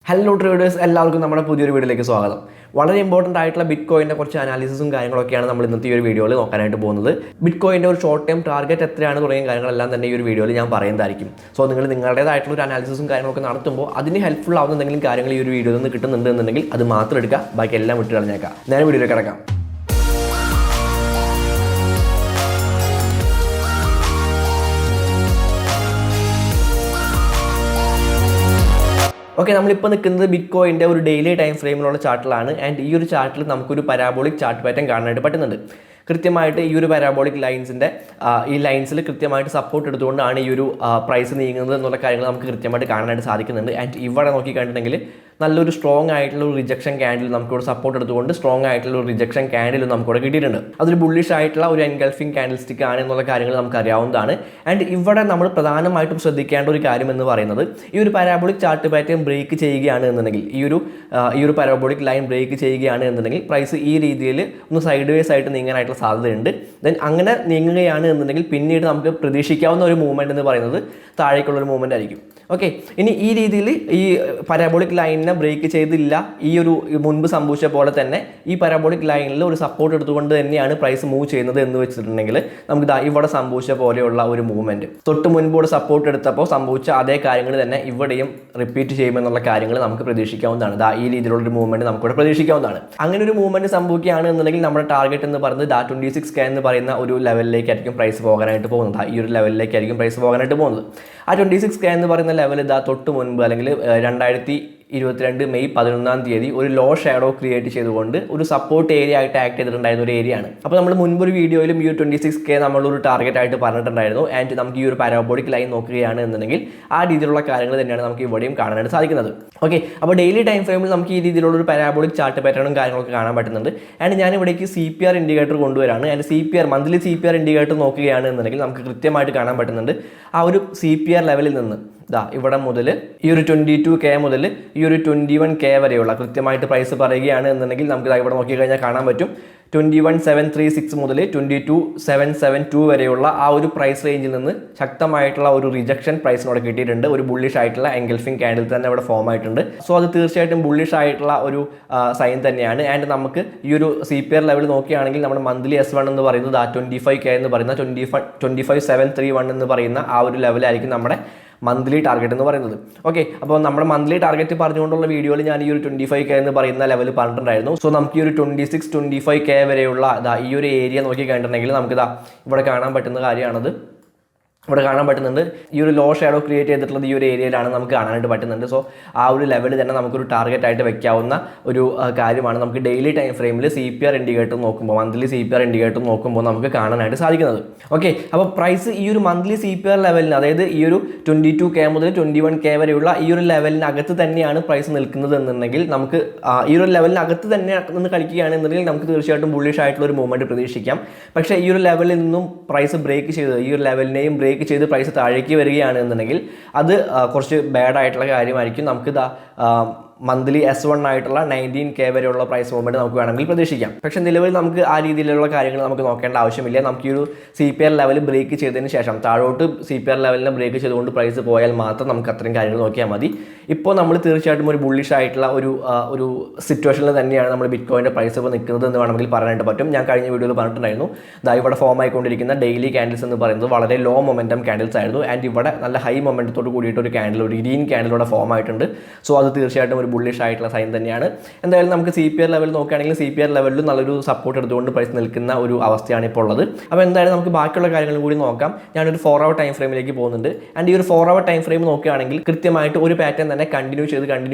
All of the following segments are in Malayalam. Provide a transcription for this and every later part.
ഹലോ ട്രേഡേഴ്സ്, എല്ലാവർക്കും നമ്മുടെ പുതിയൊരു വീഡിയോയിലേക്ക് സ്വാഗതം. വളരെ ഇമ്പോർട്ടൻ്റ് ആയിട്ടുള്ള ബിറ്റ് കോയിൻ്റെ കുറച്ച് അനാലിസിസും കാര്യങ്ങളൊക്കെയാണ് നമ്മൾ ഇന്നത്തെ ഈ ഒരു വീഡിയോയിൽ നോക്കാനായിട്ട് പോകുന്നത്. ബിറ്റ് കോയിൻ്റെ ഒരു ഷോർട്ട് ടൈം ടാർഗറ്റ് എത്രയാണ് തുടങ്ങിയ കാര്യങ്ങളെല്ലാം തന്നെ ഈ ഒരു വീഡിയോയിൽ ഞാൻ പറയുന്നതായിരിക്കും. സോ നിങ്ങൾ നിങ്ങളുടേതായിട്ടുള്ള ഒരു അനാലിസിസും കാര്യങ്ങളൊക്കെ നടത്തുമ്പോൾ അതിന് ഹെൽപ്ഫുൾ ആവുന്ന എന്തെങ്കിലും കാര്യങ്ങൾ ഈ ഒരു വീഡിയോയിൽ നിന്ന് കിട്ടുന്നുണ്ട് എന്നുണ്ടെങ്കിൽ അത് മാത്രം എടുക്കുക, ബാക്കി എല്ലാം വിട്ട് കളഞ്ഞേക്കാം. ഞാൻ വീഡിയോയിലേക്ക് കിടക്കാം. ഓക്കെ, നമ്മളിപ്പോൾ നിൽക്കുന്നത് ബിറ്റ് കോയിൻ്റെ ഒരു ഡെയിലി ടൈം ഫ്രെയിമിലുള്ള ചാർട്ടിലാണ്. ആൻഡ് ഈ ഒരു ചാർട്ടിൽ നമുക്കൊരു പരാബോളിക് ചാർട്ട് പാറ്റേൺ കാണാനായിട്ട് പറ്റുന്നുണ്ട്. കൃത്യമായിട്ട് ഈ ഒരു പാരാബോളിക് ലൈൻസിൻ്റെ ഈ ലൈൻസിൽ കൃത്യമായിട്ട് സപ്പോർട്ട് എടുത്തുകൊണ്ടാണ് ഈ ഒരു പ്രൈസ് നീങ്ങുന്നത് എന്നുള്ള കാര്യങ്ങൾ നമുക്ക് കൃത്യമായിട്ട് കാണാനായിട്ട് സാധിക്കുന്നുണ്ട്. ആൻഡ് ഇവിടെ നോക്കിക്കണ്ടിട്ടുണ്ടെങ്കിൽ നല്ലൊരു സ്ട്രോങ് ആയിട്ടുള്ള ഒരു റിജക്ഷൻ ക്യാൻഡിൽ നമുക്കിവിടെ സപ്പോർട്ട് എടുത്തുകൊണ്ട് സ്ട്രോങ് ആയിട്ടുള്ള ഒരു റിജക്ഷൻ ക്യാൻഡിൽ നമുക്കിവിടെ കിട്ടിയിട്ടുണ്ട്. അതൊരു ബുള്ളിഷ് ആയിട്ടുള്ള ഒരു എൻഗൾഫിംഗ് ക്യാൻഡിൽ സ്റ്റിക്ക് ആണ് എന്നുള്ള കാര്യങ്ങൾ നമുക്ക് അറിയാവുന്നതാണ്. ആൻഡ് ഇവിടെ നമ്മൾ പ്രധാനമായിട്ടും ശ്രദ്ധിക്കേണ്ട ഒരു കാര്യം എന്ന് പറയുന്നത്, ഈ ഒരു പാരാബോളിക് ചാർട്ട് പാറ്റേൺ ബ്രേക്ക് ചെയ്യുകയാണ് എന്നുണ്ടെങ്കിൽ, ഈ ഒരു പാരാബോളിക് ലൈൻ ബ്രേക്ക് ചെയ്യുകയാണ് എന്നുണ്ടെങ്കിൽ പ്രൈസ് ഈ രീതിയിൽ ഒന്ന് സൈഡ് വേസ് ആയിട്ട് നീങ്ങാനായിട്ടുള്ള സാധ്യതയുണ്ട്. ദെൻ അങ്ങനെ നീങ്ങുകയാണ് എന്നുണ്ടെങ്കിൽ പിന്നീട് നമുക്ക് പ്രതീക്ഷിക്കാവുന്ന ഒരു മൂവ്മെൻറ്റ് എന്ന് പറയുന്നത് താഴേക്കുള്ളൊരു മൂവ്മെൻ്റ് ആയിരിക്കും. ഓക്കെ, ഇനി ഈ രീതിയിൽ ഈ പാരാബോളിക് ലൈനിനെ ബ്രേക്ക് ചെയ്തില്ല, ഈ ഒരു മുൻപ് സംഭവിച്ച പോലെ തന്നെ ഈ പാരാബോളിക് ലൈനിൽ ഒരു സപ്പോർട്ട് എടുത്തുകൊണ്ട് തന്നെയാണ് പ്രൈസ് മൂവ് ചെയ്യുന്നത് എന്ന് വെച്ചിട്ടുണ്ടെങ്കിൽ നമുക്ക് ഇവിടെ സംഭവിച്ച പോലെയുള്ള ഒരു മൂവ്മെൻറ്റ്, തൊട്ട് മുൻപോട് സപ്പോർട്ട് എടുത്തപ്പോൾ സംഭവിച്ച അതേ കാര്യങ്ങൾ തന്നെ ഇവിടെയും റിപ്പീറ്റ് ചെയ്യുമെന്നുള്ള കാര്യങ്ങൾ നമുക്ക് പ്രതീക്ഷിക്കാവുന്നതാണ്. ഈ രീതിയിലുള്ളൊരു മൂവ്മെൻറ്റ് നമുക്കിവിടെ പ്രതീക്ഷിക്കാവുന്നതാണ്. അങ്ങനെ ഒരു മൂവ്മെൻറ്റ് സംഭവിക്കുകയാണ് എന്നുണ്ടെങ്കിൽ നമ്മുടെ ടാർഗറ്റ് എന്ന് പറയുന്നത് 26K എന്ന് പറയുന്ന ഒരു ലെവലിലേക്കായിരിക്കും പ്രൈസ് പോകാനായിട്ട് പോകുന്നത്. ഈ ഒരു ലെവലിലേക്കായിരിക്കും പ്രൈസ് പോകാനായിട്ട് പോകുന്നത്. ആ 26K എന്ന് പറയുന്ന ലെവൽ തൊട്ട് മുൻപ് അല്ലെങ്കിൽ 2022 മെയ് 11 ഒരു ലോ ഷാഡോ ക്രിയേറ്റ് ചെയ്തുകൊണ്ട് ഒരു സപ്പോർട്ട് ഏരിയ ആയിട്ട് ആക്ട് ചെയ്തിട്ടുണ്ടായിരുന്ന ഒരു ഏരിയ ആണ്. അപ്പോൾ നമ്മൾ മുൻപൊരു വീഡിയോയിലും ഈ 26K നമ്മളൊരു ടാർഗറ്റ് ആയിട്ട് പറഞ്ഞിട്ടുണ്ടായിരുന്നു. ആൻഡ് നമുക്ക് ഈ ഒരു പാരാബോളിക് ലൈൻ നോക്കുകയാണ് എന്നുണ്ടെങ്കിൽ ആ രീതിയിലുള്ള കാര്യങ്ങൾ തന്നെയാണ് നമുക്ക് ഇവിടെയും കാണാനായിട്ട് സാധിക്കുന്നത്. ഓക്കെ, അപ്പോൾ ഡെയിലി ടൈം ഫ്രെയിമിൽ നമുക്ക് ഈ രീതിയിലുള്ള ഒരു പാരാബോളിക് ചാർട്ട് പാറ്റേണും കാര്യങ്ങളൊക്കെ കാണാൻ പറ്റുന്നുണ്ട്. ആൻഡ് ഞാൻ ഇവിടേക്ക് CPR ഇൻഡിക്കേറ്റർ കൊണ്ടുവരാണ്. ആൻഡ് മന്ത്ലി CPR ഇൻഡിക്കേറ്റർ നോക്കുകയാണ് എന്നുണ്ടെങ്കിൽ നമുക്ക് കൃത്യമായിട്ട് കാണാൻ പറ്റുന്നുണ്ട് ആ ഒരു CPR ലെവലിൽ നിന്ന് ഇവിടെ മുതൽ ഈ ഒരു 22K മുതൽ ഈ ഒരു 21K വരെയുള്ള കൃത്യമായിട്ട് പ്രൈസ് പറയുകയാണ് എന്നുണ്ടെങ്കിൽ നമുക്ക് ഇവിടെ നോക്കിക്കഴിഞ്ഞാൽ കാണാൻ പറ്റും 21,736 മുതൽ 22,772 വരെയുള്ള ആ ഒരു പ്രൈസ് റേഞ്ചിൽ നിന്ന് ശക്തമായിട്ടുള്ള ഒരു റിജക്ഷൻ പ്രൈസിനോട് കിട്ടിയിട്ടുണ്ട്. ഒരു ബുള്ളിഷ് ആയിട്ടുള്ള എൻഗൾഫിംഗ് ക്യാൻഡിൽ തന്നെ ഇവിടെ ഫോം ആയിട്ടുണ്ട്. സോ അത് തീർച്ചയായിട്ടും ബുള്ളിഷ് ആയിട്ടുള്ള ഒരു സൈൻ തന്നെയാണ്. ആൻഡ് നമുക്ക് ഈ ഒരു CPR ലെവൽ നോക്കുകയാണെങ്കിൽ നമ്മുടെ മന്ത്ലി S1 എന്ന് പറയുന്നത് 25K എന്ന് പറയുന്ന 25,731 എന്ന് പറയുന്ന ആ ഒരു ലെവലായിരിക്കും നമ്മുടെ മന്ത്ലി ടാർഗറ്റ് എന്ന് പറയുന്നത്. ഓക്കെ, അപ്പോൾ നമ്മുടെ മന്ത്ലി ടാർഗറ്റ് പറഞ്ഞുകൊണ്ടുള്ള വീഡിയോയിൽ ഞാൻ ഈ ഒരു 25K എന്ന് പറയുന്ന ലെവൽ പറഞ്ഞിട്ടുണ്ടായിരുന്നു. സോ നമുക്ക് ഈ ഒരു 26-25K വരെയുള്ള ഈ ഒരു ഏരിയ നോക്കി കഴിഞ്ഞിട്ടുണ്ടെങ്കിൽ നമുക്ക് ഇവിടെ കാണാൻ പറ്റുന്ന കാര്യമാണത്. ഇവിടെ കാണാൻ പറ്റുന്നുണ്ട് ഈ ഒരു ലോ ഷാഡോ ക്രിയേറ്റ് ചെയ്തിട്ടുള്ളത് ഈ ഒരു ഏരിയയിലാണ് നമുക്ക് കാണാനായിട്ട് പറ്റുന്നുണ്ട്. സോ ആ ഒരു ലെവൽ തന്നെ നമുക്കൊരു ടാർഗറ്റ് ആയിട്ട് വെക്കാവുന്ന ഒരു കാര്യമാണ് നമുക്ക് ഡെയിലി ടൈം ഫ്രെയിമിൽ CPR ഇൻഡിക്കേറ്റർ നോക്കുമ്പോൾ, മന്ത്ലി CPR ഇൻഡിക്കേറ്റർ നോക്കുമ്പോൾ നമുക്ക് കാണാനായിട്ട് സാധിക്കുന്നത്. ഓക്കെ, അപ്പോൾ പ്രൈസ് ഈ ഒരു മന്ത്ലി CPR ലെവലിന്, അതായത് ഈ ഒരു 22K മുതൽ 21K വരെയുള്ള ഈ ഒരു ലെവലിനകത്ത് തന്നെയാണ് പ്രൈസ് നിൽക്കുന്നത് എന്നുണ്ടെങ്കിൽ നമുക്ക് ഈ ഒരു ലെവലിനകത്ത് തന്നെ നിന്ന് കളിക്കുകയാണെന്നുണ്ടെങ്കിൽ നമുക്ക് തീർച്ചയായിട്ടും ബുള്ളിഷ് ആയിട്ടുള്ള ഒരു മൂവ്മെൻറ്റ് പ്രതീക്ഷിക്കാം. പക്ഷേ ഈ ഒരു ലെവലിൽ നിന്നും പ്രൈസ് ബ്രേക്ക് ചെയ്ത് ഈ ഒരു ലെവലിനെയും ബ്രേക്ക് ചെയ്ത് പ്രൈസ് താഴേക്ക് വരികയാണ് എന്നുണ്ടെങ്കിൽ അത് കുറച്ച് ബാഡ് ആയിട്ടുള്ള കാര്യമായിരിക്കും. നമുക്ക് മന്ത്ലി S1 ആയിട്ടുള്ള 19K വരെയുള്ള പ്രൈസ് മൂവ്മെൻറ്റ് നമുക്ക് വേണമെങ്കിൽ പ്രതീക്ഷിക്കാം. പക്ഷേ നിലവിൽ നമുക്ക് ആ രീതിയിലുള്ള കാര്യങ്ങൾ നമുക്ക് നോക്കേണ്ട ആവശ്യമില്ല. നമുക്ക് ഈ ഒരു CPR ലെവൽ ബ്രേക്ക് ചെയ്തതിന് ശേഷം താഴോട്ട് CPR ലെവലിനെ ബ്രേക്ക് ചെയ്തുകൊണ്ട് പ്രൈസ് പോയാൽ മാത്രം നമുക്ക് അത്രയും കാര്യങ്ങൾ നോക്കിയാൽ മതി. ഇപ്പോൾ നമ്മൾ തീർച്ചയായിട്ടും ഒരു ബുള്ളിഷ് ആയിട്ടുള്ള ഒരു സിറ്റുവേഷനിൽ തന്നെയാണ് നമ്മൾ ബിറ്റ് കോയിൻ്റെ പ്രൈസ് ഇപ്പോൾ നിൽക്കുന്നത് എന്ന് വേണമെങ്കിൽ പറയാനായിട്ട് പറ്റും. ഞാൻ കഴിഞ്ഞ വീഡിയോയിൽ പറഞ്ഞിട്ടുണ്ടായിരുന്നു, ഇവിടെ ഫോം ആയിക്കൊണ്ടിരിക്കുന്ന ഡെയിലി ക്യാൻഡിൽസ് എന്ന് പറയുന്നത് വളരെ ലോ മൊമെൻറ്റം ക്യാൻഡിൽസ് ആയിരുന്നു. ആൻഡ് ഇവിടെ നല്ല ഹൈ മൊമെൻറ്റത്തോട് കൂടിയിട്ട് ഒരു ഗ്രീൻ ക്യാൻഡിലൂടെ ഫോം ആയിട്ടുണ്ട്. സോ അത് തീർച്ചയായിട്ടും ഒരു ബുള്ളിഷ് ആയിട്ടുള്ള സൈൻ തന്നെയാണ്. എന്തായാലും നമുക്ക് CPR ലെവൽ നോക്കുകയാണെങ്കിൽ CPR ലെവലിൽ നല്ലൊരു സപ്പോർട്ട് എടുത്തുകൊണ്ട് പ്രൈസ് നിൽക്കുന്ന ഒരു അവസ്ഥയാണ് ഇപ്പോൾ ഉള്ളത്. അപ്പോൾ എന്തായാലും നമുക്ക് ബാക്കിയുള്ള കാര്യങ്ങളും കൂടി നോക്കാം. ഞാനൊരു 4 hour ടൈം ഫ്രെയിമിലേക്ക് പോകുന്നുണ്ട്. ആൻഡ് ഈ ഒരു 4 hour ടൈം ഫ്രെയിം നോക്കുകയാണെങ്കിൽ കൃത്യമായിട്ട് ഒരു പാറ്റേൺ തന്നെ കണ്ടിന്യൂ ചെയ്ത്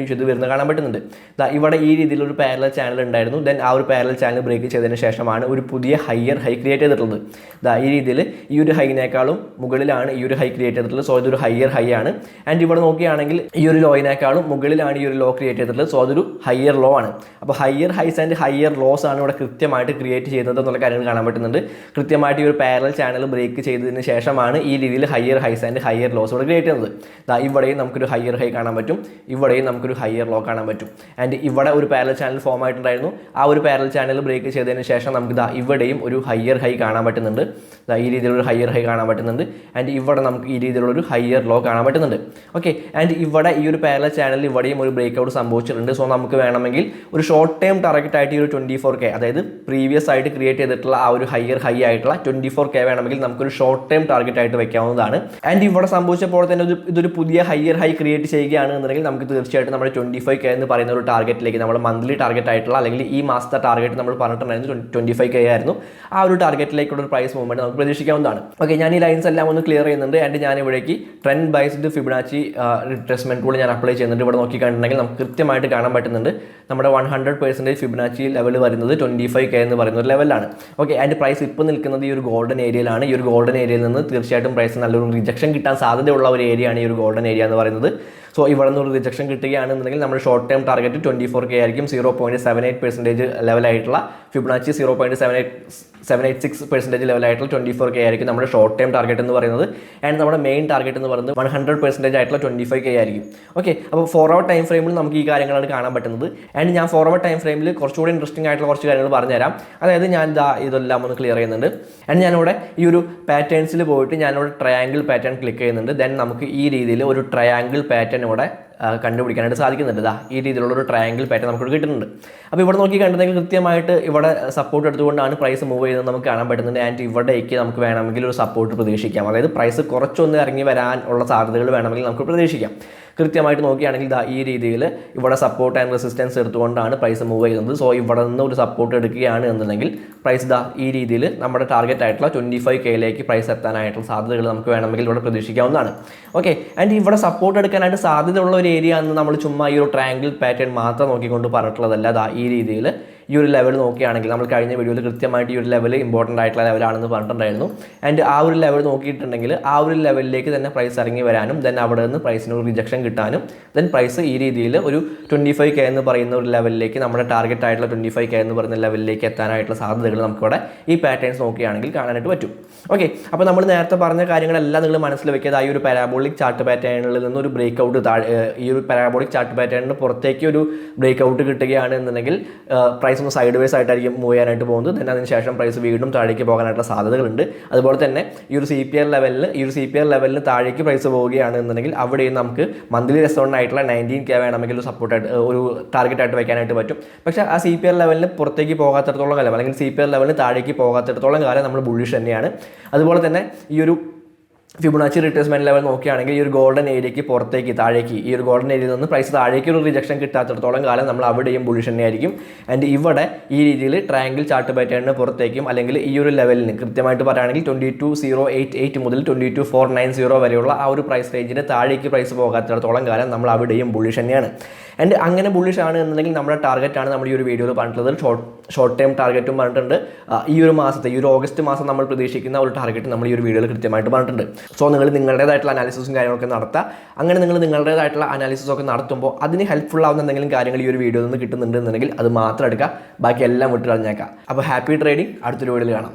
വരുന്നത് കാണാൻ പറ്റുന്നുണ്ട്. ഇവിടെ ഈ രീതിയിലൊരു പാരലൽ ചാനൽ ഉണ്ടായിരുന്നു. ദെൻ ആ ഒരു പാരലൽ ചാനൽ ബ്രേക്ക് ചെയ്തതിന് ശേഷമാണ് ഒരു പുതിയ ഹൈയർ ഹൈ ക്രിയേറ്റ് ചെയ്തിട്ടുള്ളത്. ഈ രീതിയിൽ ഈ ഒരു ഹൈനേക്കാളും മുകളിലാണ് ഈ ഒരു ഹൈ ക്രിയേറ്റ് ചെയ്തിട്ടുള്ളത്. സോ ഇതൊരു ഹൈയർ ഹൈ ആണ്. ആൻഡ് ഇവിടെ നോക്കുകയാണെങ്കിൽ ഈ ഒരു ലോയിനേക്കാളും മുകളിലാണ് ഈ ഒരു ലോ ക്രിയേറ്റ് ചെയ്തിട്ടുള്ളത്. സോ അതൊരു ഹയർ ലോ ആണ്. അപ്പോൾ higher high and higher loss ആണ് ഇവിടെ കൃത്യമായിട്ട് ക്രിയേറ്റ് ചെയ്യുന്നത് എന്നുള്ള കാര്യങ്ങൾ കാണാൻ പറ്റുന്നുണ്ട്. കൃത്യമായിട്ട് ഈ ഒരു പാരലൽ ചാനൽ ബ്രേക്ക് ചെയ്തതിന് ശേഷമാണ് ഈ രീതിയിൽ higher high and higher loss ഇവിടെ ക്രിയേറ്റ് ചെയ്യുന്നത്. ഇവിടെയും നമുക്കൊരു ഹയർ ഹൈ കാണാൻ പറ്റും, ഇവിടെയും നമുക്കൊരു ഹയർ ലോ കാണാൻ പറ്റും. ആൻഡ് ഇവിടെ ഒരു പാരലൽ ചാനൽ ഫോം ആയിട്ടുണ്ടായിരുന്നു. ആ ഒരു പാരലൽ ചാനൽ ബ്രേക്ക് ചെയ്തതിന് ശേഷം നമുക്ക് ഇവിടെയും ഒരു ഹയർ ഹൈ കാണാൻ പറ്റുന്നുണ്ട്. ഈ രീതിയിലൊരു ഹയർ ഹൈ കാണാൻ പറ്റുന്നുണ്ട്. ആൻഡ് ഇവിടെ നമുക്ക് ഈ രീതിയിലുള്ളൊരു ഹയർ ലോ കാണാൻ പറ്റുന്നുണ്ട്. ഓക്കെ, ആൻഡ് ഇവിടെ ഈ ഒരു പാരലൽ ചാനലിൽ ഇവിടെയും ഒരു ബ്രേക്ക് ഔട്ട് സംഭവിച്ചിട്ടുണ്ട്. സോ നമുക്ക് വേണമെങ്കിൽ ഒരു ഷോർട്ട് ടൈം ടാർഗറ്റ് ആയിട്ട് ഈ ഒരു 24K, അതായത് പ്രീവിയസ് ആയിട്ട് ക്രിയേറ്റ് ചെയ്തിട്ടുള്ള ആ ഒരു ഹൈ ആയിട്ടുള്ള 24K വേണമെങ്കിൽ നമുക്കൊരു ഷോർട്ട് ടൈം ടാർഗറ്റ് ആയിട്ട് വെക്കാവുന്നതാണ്. ആൻഡ് ഇവിടെ സംഭവിച്ചപ്പോൾ തന്നെ ഇതൊരു പുതിയ ഹൈ ക്രിയേറ്റ് ചെയ്യുകയാണെന്നുണ്ടെങ്കിൽ നമുക്ക് തീർച്ചയായിട്ടും നമ്മുടെ 25K എന്ന് പറയുന്ന ഒരു ടാർഗറ്റിലേക്ക്, നമ്മൾ മന്ത്ലി ടാർഗറ്റ് ആയിട്ടുള്ള അല്ലെങ്കിൽ ഈ മാസത്തെ ടാർഗറ്റ് നമ്മൾ പറഞ്ഞിട്ടുണ്ടായിരുന്നു 25K ആയിരുന്നു, ആ ഒരു ടാർഗറ്റിലേക്കുള്ള ഒരു പ്രൈസ് മൂവ്മെന്റ് നമുക്ക് പ്രതീക്ഷിക്കാവുന്നതാണ്. ഓക്കെ, ഞാൻ ഈ ലൈൻസ് എല്ലാം ഒന്ന് ക്ലിയർ ചെയ്യുന്നുണ്ട്. ആൻഡ് ഞാൻ ഇവിടേക്ക് trend based Fibonacci retracement tool ഞാൻ അപ്ലൈ ചെയ്യുന്നുണ്ട്. ഇവിടെ നോക്കി കണ്ടിട്ടുണ്ടെങ്കിൽ നമുക്ക് കൃത്യമായിട്ട് കാണാൻ പറ്റുന്നുണ്ട് നമ്മുടെ 100% ഫിബൊനാച്ചി ലെവൽ വരുന്നത് 25K എന്ന് പറയുന്ന ഒരു ലെവലാണ്. ഓക്കെ, ആൻഡ് പ്രൈസ് ഇപ്പോൾ നിൽക്കുന്നത് ഈ ഒരു ഗോൾഡൻ ഏരിയയിലാണ്. ഈ ഒരു ഗോൾഡൻ ഏരിയയിൽ നിന്ന് തീർച്ചയായിട്ടും പ്രൈസ് നല്ലൊരു റിജക്ഷൻ കിട്ടാൻ സാധ്യതയുള്ള ഒരു ഏരിയയാണ് ഈ ഒരു ഗോൾഡൻ ഏരിയ എന്ന് പറയുന്നത്. സോ ഇവിടെ നിന്ന് ഒരു റിജക്ഷൻ കിട്ടുകയാണെന്നുണ്ടെങ്കിൽ നമ്മുടെ ഷോർട്ട് ടൈം ടാർഗറ്റ് 24K ആയിരിക്കും. 0.78% ലെവലായിട്ടുള്ള ഫിബൊനാച്ചി 0.786% ലെവലായിട്ടുള്ള 24K ആയിരിക്കും നമ്മുടെ ഷോർട്ട് ടൈം ടാർഗറ്റ് എന്ന് പറയുന്നത്. ആൻഡ് നമ്മുടെ മെയിൻ ടാർഗറ്റ് എന്ന് പറയുന്നത് 100% ആയിട്ടുള്ള 25K ആയിരിക്കും. ഓക്കെ, അപ്പോൾ ഫോർവേഡ് ടൈം ഫ്രെയിമിൽ നമുക്ക് ഈ കാര്യങ്ങളാണ് കാണാൻ പറ്റുന്നത്. ആൻഡ് ഞാൻ ഫോർവേഡ് ടൈം ഫ്രെയിമിൽ കുറച്ചുകൂടി ഇൻട്രസ്റ്റിംഗ് ആയിട്ടുള്ള കുറച്ച് കാര്യങ്ങൾ പറഞ്ഞുതരാം. അതായത് ഞാൻ ഇതെല്ലാം ഒന്ന് ക്ലിയർ ചെയ്യുന്നുണ്ട്. ആൻഡ് ഞാനിവിടെ ഈ ഒരു പാറ്റേൺസിൽ പോയിട്ട് ഞാനിവിടെ ട്രയാങ്കിൾ പാറ്റേൺ ക്ലിക്ക് ചെയ്യുന്നുണ്ട്. ദെൻ നമുക്ക് ഈ രീതിയിൽ ഒരു ട്രയാങ്കിൾ പാറ്റേൺ ഇവിടെ കണ്ടുപിടിക്കാനായിട്ട് സാധിക്കുന്നുണ്ട്. ഈ രീതിയിലുള്ള ഒരു ട്രയാങ്കിൾ പാറ്റേൺ നമുക്ക് കിട്ടുന്നുണ്ട്. അപ്പോൾ ഇവിടെ നോക്കി കണ്ടിട്ടുണ്ടെങ്കിൽ കൃത്യമായിട്ട് ഇവിടെ സപ്പോർട്ട് എടുത്തുകൊണ്ടാണ് പ്രൈസ് മൂവ് ചെയ്യുന്നത് നമുക്ക് കാണാൻ പറ്റുന്നുണ്ട്. ആൻഡ് ഇവിടേക്ക് നമുക്ക് വേണമെങ്കിൽ ഒരു സപ്പോർട്ട് പ്രതീക്ഷിക്കാം. അതായത് പ്രൈസ് കുറച്ചൊന്ന് ഇറങ്ങി വരാൻ ഉള്ള സാധ്യതകൾ വേണമെങ്കിൽ നമുക്ക് പ്രതീക്ഷിക്കാം. കൃത്യമായിട്ട് നോക്കുകയാണെങ്കിൽ ഈ രീതിയിൽ ഇവിടെ സപ്പോർട്ട് ആൻഡ് റെസിസ്റ്റൻസ് എടുത്തുകൊണ്ടാണ് പ്രൈസ് മൂവ് ചെയ്യുന്നത്. സോ ഇവിടെ നിന്ന് ഒരു സപ്പോർട്ട് എടുക്കുകയാണ് എന്നുണ്ടെങ്കിൽ പ്രൈസ് ഈ രീതിയിൽ നമ്മുടെ ടാർഗറ്റ് ആയിട്ടുള്ള 25Kയിലേക്ക് പ്രൈസ് എത്താനായിട്ടുള്ള സാധ്യതകൾ നമുക്ക് വേണമെങ്കിൽ ഇവിടെ പ്രതീക്ഷിക്കാവുന്നതാണ്. ഓക്കെ, ആൻഡ് ഇവിടെ സപ്പോർട്ട് എടുക്കാനായിട്ട് സാധ്യതയുള്ള ഒരു ഏരിയ എന്ന് നമ്മൾ ചുമ്മാ ഈ ഒരു ട്രയാങ്കിൾ പാറ്റേൺ മാത്രം നോക്കിക്കൊണ്ട് പറഞ്ഞിട്ടുള്ളതല്ല. ഈ രീതിയിൽ ഈ ഒരു ലെവൽ നോക്കുകയാണെങ്കിൽ നമ്മൾ കഴിഞ്ഞ വീഡിയോയിൽ കൃത്യമായിട്ട് ഈ ഒരു ലെവൽ ഇമ്പോർട്ടൻ്റ് ആയിട്ടുള്ള ലെവലാണെന്ന് പറഞ്ഞിട്ടുണ്ടായിരുന്നു. ആൻഡ് ആ ഒരു ലെവൽ നോക്കിയിട്ടുണ്ടെങ്കിൽ ആ ഒരു ലെവലിലേക്ക് തന്നെ പ്രൈസ് ഇറങ്ങി വരാനും ദെൻ അവിടെ നിന്ന് പ്രൈസിന് ഒരു റിജക്ഷൻ കിട്ടാനും ദെൻ പ്രൈസ് ഈ രീതിയിൽ ഒരു 25K എന്ന് പറയുന്ന ഒരു ലെവലിലേക്ക്, നമ്മുടെ ടാർഗറ്റ് ആയിട്ടുള്ള 25K എന്ന് പറയുന്ന ലെവലിലേക്ക് എത്താനായിട്ടുള്ള സാധ്യതകൾ നമുക്കിവിടെ ഈ പാറ്റേൺസ് നോക്കുകയാണെങ്കിൽ കാണാനായിട്ട് പറ്റും. ഓക്കെ, അപ്പോൾ നമ്മൾ നേരത്തെ പറഞ്ഞ കാര്യങ്ങളെല്ലാം നിങ്ങൾ മനസ്സിൽ വെക്കുക. ഈ ഒരു പാരാബോളിക് ചാർട്ട് പാറ്റേണിൽ നിന്ന് ഒരു ബ്രേക്ക് ഔട്ട്, ഈ ഒരു പാരാബോളിക് ചാർട്ട് പാറ്റേണിന് പുറത്തേക്ക് ഒരു ബ്രേക്ക് ഔട്ട് കിട്ടുകയാണ് എന്നുണ്ടെങ്കിൽ പ്രൈസ് ഒന്ന് സൈഡ് വേസ് ആയിട്ടായിരിക്കും മൂവ് ചെയ്യാനായിട്ട് പോകുന്നത്. then അതിനുശേഷം പ്രൈസ് വീണ്ടും താഴേക്ക് പോകാനായിട്ടുള്ള സാധ്യതകളുണ്ട്. അതുപോലെ തന്നെ ഈ ഒരു CPR ലെവലിന് താഴേക്ക് പ്രൈസ് പോവുകയാണെന്നുണ്ടെങ്കിൽ അവിടെയും നമുക്ക് മന്ത്ലി റെസ്റ്റോറൻ്റ് ആയിട്ടുള്ള 19K വേണമെങ്കിൽ ഒരു സപ്പോർട്ടായിട്ട് ഒരു ടാർഗറ്റ് ആയിട്ട് വയ്ക്കാനായിട്ട് പറ്റും. പക്ഷേ ആ CPR ലെവലിന് പുറത്തേക്ക് പോകാത്തിടത്തോളം കാലം, അല്ലെങ്കിൽ CPR ലെവലിന് താഴേക്ക് പോകാത്തിടത്തോളം കാലം നമ്മൾ ബുള്ളിഷ് തന്നെയാണ്. അതുപോലെ തന്നെ ഈ ഒരു ഫിബൊനാച്ചി റിട്രേസ്മെന്റ് ലെവൽ നോക്കുകയാണെങ്കിൽ ഈ ഒരു ഗോൾഡൻ ഏരിയയ്ക്ക് പുറത്തേക്ക് താഴേക്ക്, ഈ ഒരു ഗോൾഡൻ ഏരിയയിൽ നിന്ന് പ്രൈസ് താഴേക്ക് ഒരു റിജക്ഷൻ കിട്ടാത്തിടത്തോളം കാലം നമ്മൾ അവിടെയും ബുള്ളിഷ് തന്നെയായിരിക്കും. ആൻഡ് ഇവിടെ ഈ രീതിയിൽ ട്രയാങ്കിൾ ചാർട്ട് പാറ്റേണിന് പുറത്തേക്കും അല്ലെങ്കിൽ ഈ ഒരു ലെവലിന് കൃത്യമായിട്ട് പറയുകയാണെങ്കിൽ 22,088 മുതൽ 22,490 വരെയുള്ള ആ ഒരു പ്രൈസ് റേഞ്ചിന് താഴേക്ക് പ്രൈസ് പോകാത്തിടത്തോളം കാലം നമ്മൾ അവിടെയും ബുള്ളിഷ് തന്നെയാണ്. ആൻഡ് അങ്ങനെ ബുള്ളിഷ് ആണ് എന്നുണ്ടെങ്കിൽ നമ്മുടെ ടാർഗറ്റാണ് നമ്മൾ ഈ ഒരു വീഡിയോയിൽ പറഞ്ഞിട്ടുള്ളത്. ഷോർട്ട് ടൈം ടാർഗറ്റും പറഞ്ഞിട്ടുണ്ട്. ഈ ഒരു മാസത്തെ, ഈ ഒരു ഓഗസ്റ്റ് മാസം നമ്മൾ പ്രതീക്ഷിക്കുന്ന ഒരു ടാർഗറ്റ് നമ്മൾ ഈ ഒരു വീഡിയോയിൽ കൃത്യമായിട്ട് പറഞ്ഞിട്ടുണ്ട്. സോ നിങ്ങൾ നിങ്ങളുടേതായിട്ടുള്ള അനാലിസിസും കാര്യങ്ങളൊക്കെ നടത്തുക. അങ്ങനെ നിങ്ങൾ നിങ്ങളുടേതായിട്ടുള്ള അനാലിസിസ് ഒക്കെ നടത്തുമ്പോൾ അതിന് ഹെൽപ്ഫുൾ ആവുന്ന എന്തെങ്കിലും കാര്യങ്ങൾ ഈ ഒരു വീഡിയോയിൽ നിന്ന് കിട്ടുന്നുണ്ടെന്നുണ്ടെങ്കിൽ അത് മാത്രം എടുക്കുക, ബാക്കി എല്ലാം വിട്ട് കളഞ്ഞേക്കാം. അപ്പോൾ ഹാപ്പി ട്രേഡിംഗ്, അടുത്തൊരു വീഡിയോയിൽ കാണാം.